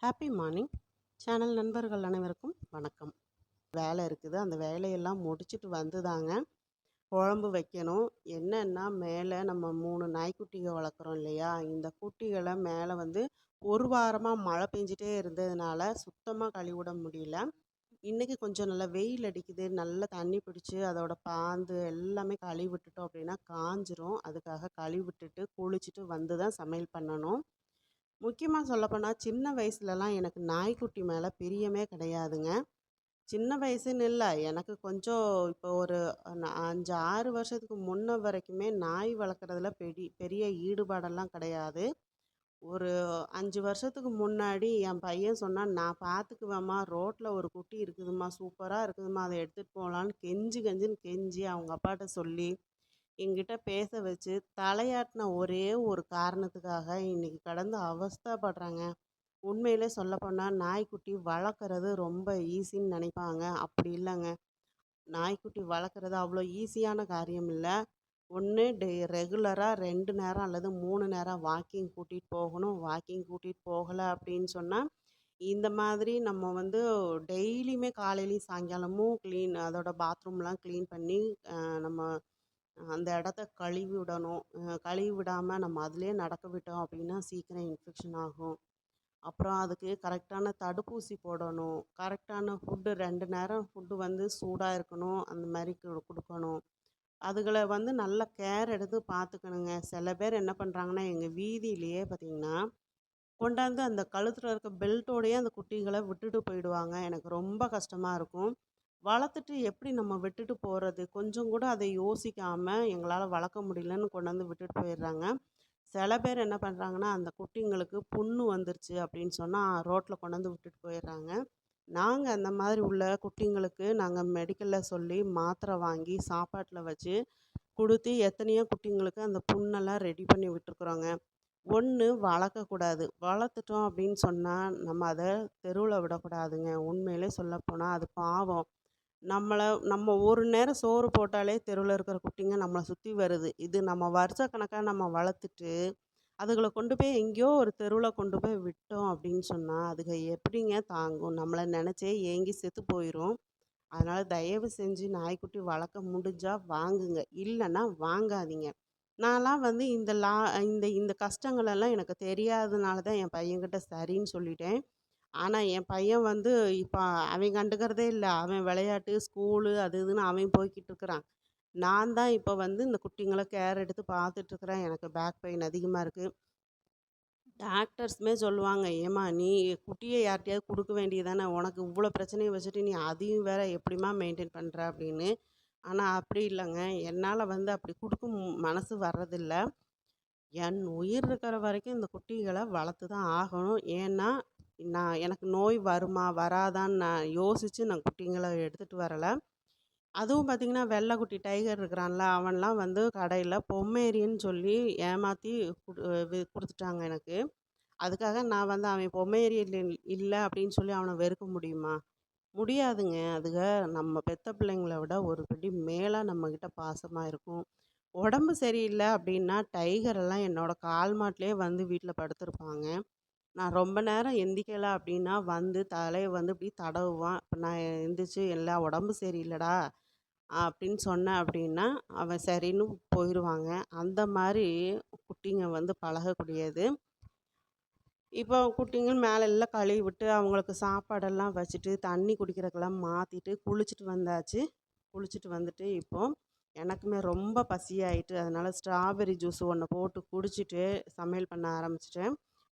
Happy morning channel நண்பர்கள் அனைவருக்கும் வணக்கம். வேலை இருக்குது, அந்த வேலையெல்லாம் முடிச்சுட்டு வந்து தாங்க குழம்பு வைக்கணும். என்னன்னா, மேலே நம்ம 3 நாய்க்குட்டிகள் வளர்க்குறோம் இல்லையா, இந்த குட்டிகளை மேலே வந்து ஒரு வாரமாக மழை பெஞ்சிட்டே இருந்ததுனால சுத்தமாக கழுவிட முடியல. இன்றைக்கி கொஞ்சம் நல்லா வெயில் அடிக்குது, நல்லா தண்ணி பிடிச்சி அதோட பாந்து எல்லாமே கழுவி விட்டுட்டோம் அப்படின்னா காஞ்சிரும். அதுக்காக கழுவி விட்டுட்டு குளிச்சுட்டு வந்து தான் சமையல் பண்ணணும். முக்கியமாக சொல்லப்போனால் சின்ன வயசுலலாம் எனக்கு நாய்க்குட்டி மேலே பிரியமே கிடையாதுங்க. சின்ன வயசுன்னு இல்லை, எனக்கு கொஞ்சம் இப்போ ஒரு 5-6 வருஷத்துக்கு முன்ன வரைக்குமே நாய் வளர்க்குறதுல பெரிய ஈடுபாடெல்லாம் கிடையாது. ஒரு 5 வருஷத்துக்கு முன்னாடி என் பையன் சொன்னான், நான் பார்த்துக்குவேம்மா, ரோட்டில் ஒரு குட்டி இருக்குதும்மா, சூப்பராக இருக்குதும்மா, அதை எடுத்துகிட்டு போகலான்னு கெஞ்சி கெஞ்சின்னு கெஞ்சி அவங்க அப்பாட்ட சொல்லி என்கிட்ட பேச வச்சு தலையாட்டின ஒரே ஒரு காரணத்துக்காக இன்னைக்கு கடந்து அவஸ்தைப்படுறாங்க. உண்மையிலே சொல்லப்போனால் நாய்க்குட்டி வளர்க்குறது ரொம்ப ஈஸின்னு நினைப்பாங்க. அப்படி இல்லைங்க. நாய்க்குட்டி வளர்க்குறது அவ்வளோ ஈஸியான காரியம் இல்லை. ஒன்று ரெகுலராக 2 நேரம் அல்லது 3 நேரம் வாக்கிங் கூட்டிகிட்டு போகணும். வாக்கிங் கூட்டிகிட்டு போகலை அப்படின்னு சொன்னால் இந்த மாதிரி நம்ம வந்து டெய்லியுமே காலையிலையும் சாயங்காலமும் அதோட பாத்ரூம்லாம் க்ளீன் பண்ணி நம்ம அந்த இடத்த கழுவி விடணும். கழுவி விடாமல் நம்ம அதிலே நடக்க விட்டோம் அப்படின்னா சீக்கிரம் இன்ஃபெக்ஷன் ஆகும். அப்புறம் அதுக்கு கரெக்டான தடுப்பூசி போடணும். கரெக்டான ஃபுட்டு 2 நேரம் ஃபுட்டு வந்து சூடாக இருக்கணும். அந்த மாதிரி கொடுக்கணும். அதுகளை வந்து நல்லா கேர் எடுத்து பார்த்துக்கணுங்க. சில பேர் என்ன பண்ணுறாங்கன்னா, எங்கள் வீதியிலேயே பார்த்திங்கன்னா கொண்டாந்து அந்த கழுத்தில் இருக்க பெல்ட்டோடையே அந்த குட்டிகளை விட்டுட்டு போயிடுவாங்க. எனக்கு ரொம்ப கஷ்டமாக இருக்கும். வளர்த்துட்டு எப்படி நம்ம விட்டுட்டு போகிறது? கொஞ்சம் கூட அதை யோசிக்காமல் எங்களால் வளர்க்க முடியலன்னு கொண்டாந்து விட்டுட்டு போயிடுறாங்க. சில பேர் என்ன பண்ணுறாங்கன்னா, அந்த குட்டிங்களுக்கு புண்ணு வந்துருச்சு அப்படின்னு சொன்னால் ரோட்டில் கொண்டாந்து விட்டுட்டு போயிடுறாங்க. நாங்கள் அந்த மாதிரி உள்ள குட்டிங்களுக்கு நாங்கள் மெடிக்கலில் சொல்லி மாத்திரை வாங்கி சாப்பாட்டில் வச்சு கொடுத்து எத்தனையோ குட்டிங்களுக்கு அந்த புண்ணெல்லாம் ரெடி பண்ணி விட்டுருக்குறோங்க. ஒன்று வளர்க்கக்கூடாது. வளர்த்துட்டோம் அப்படின்னு சொன்னால் நம்ம அதை தெருவில் விடக்கூடாதுங்க. உண்மையிலே சொல்லப்போனால் அது பாவம். நம்ம ஒரு நேரம் சோறு போட்டாலே தெருவில் இருக்கிற குட்டிங்க நம்மளை சுற்றி வருது. இது நம்ம வருஷக்கணக்காக நம்ம வளர்த்துட்டு அதுகளை கொண்டு போய் எங்கேயோ ஒரு தெருவில் கொண்டு போய் விட்டோம் அப்படின்னு சொன்னால் அதுக எப்படிங்க தாங்கும்? நம்மளை நினச்சே ஏங்கி செத்து போயிடும். அதனால் தயவு செஞ்சு நாய்க்குட்டி வளர்க்க முடிஞ்சால் வாங்குங்க, இல்லைன்னா வாங்காதீங்க. நான்லாம் வந்து இந்த கஷ்டங்களெல்லாம் எனக்கு தெரியாததுனால தான் என் பையன்கிட்ட சரின்னு சொல்லிட்டேன். ஆனால் என் பையன் வந்து இப்போ அவன் கண்டுக்கிறதே இல்லை. அவன் விளையாட்டு, ஸ்கூலு அது இதுன்னு அவன் போய்க்கிட்டு இருக்கிறான். நான் தான் இப்போ வந்து இந்த குட்டிங்களை கேர் எடுத்து பார்த்துட்ருக்குறேன். எனக்கு பேக் பெயின் அதிகமாக இருக்குது. டாக்டர்ஸுமே சொல்லுவாங்க, ஏம்மா நீ குட்டியை யார்கிட்டயாவது கொடுக்க வேண்டியதானே, உனக்கு இவ்வளோ பிரச்சனையை வச்சுட்டு நீ அதையும் வேற எப்படிம்மா மெயின்டைன் பண்ணுற அப்படின்னு. ஆனால் அப்படி இல்லைங்க, என்னால் வந்து அப்படி கொடுக்க மனசு வர்றதில்ல. என் உயிர் இருக்கிற வரைக்கும் இந்த குட்டிகளை வளர்த்து தான் ஆகணும். ஏன்னா எனக்கு நோய் வருமா வராதான்னு நான் யோசித்து நான் குட்டிங்களை எடுத்துகிட்டு வரலை. அதுவும் பார்த்திங்கன்னா வெள்ளைக்குட்டி டைகர் இருக்கிறான்ல, அவன்லாம் வந்து கடையில் பொம்மேரியன்னு சொல்லி ஏமாற்றி கொடுத்துட்டாங்க எனக்கு. அதுக்காக நான் வந்து அவன் பொம்மேரியன் இல்லை அப்படின்னு சொல்லி அவனை வெறுக்க முடியுமா? முடியாதுங்க. அதுக நம்ம பெத்த பிள்ளைங்கள விட ஒரு படி மேலே நம்மக்கிட்ட பாசமாக இருக்கும். உடம்பு சரியில்லை அப்படின்னா டைகரெல்லாம் என்னோடய கால் மாட்டிலே வந்து வீட்டில் படுத்திருப்பாங்க. நான் ரொம்ப நேரம் எந்திரிக்கலை அப்படின்னா வந்து தலையை வந்து இப்படி தடவுவான். இப்போ நான் எந்திரிச்சு எல்லா உடம்பு சரியில்லைடா அப்படின்னு சொன்னேன் அப்படின்னா அவன் சரின்னு போயிடுவாங்க. அந்த மாதிரி குட்டிங்க வந்து பழகக்கூடியது. இப்போ குட்டிங்க மேலே எல்லாம் கழுவி விட்டு அவங்களுக்கு சாப்பாடெல்லாம் வச்சுட்டு தண்ணி குடிக்கிறதுக்கெல்லாம் மாற்றிட்டு குளிச்சுட்டு வந்தாச்சு. குளிச்சுட்டு வந்துட்டு இப்போது எனக்குமே ரொம்ப பசியாயிட்டு, அதனால் ஸ்ட்ராபெர்ரி ஜூஸ் ஒன்று போட்டு குடிச்சிட்டு சமையல் பண்ண ஆரம்பிச்சிட்டேன்.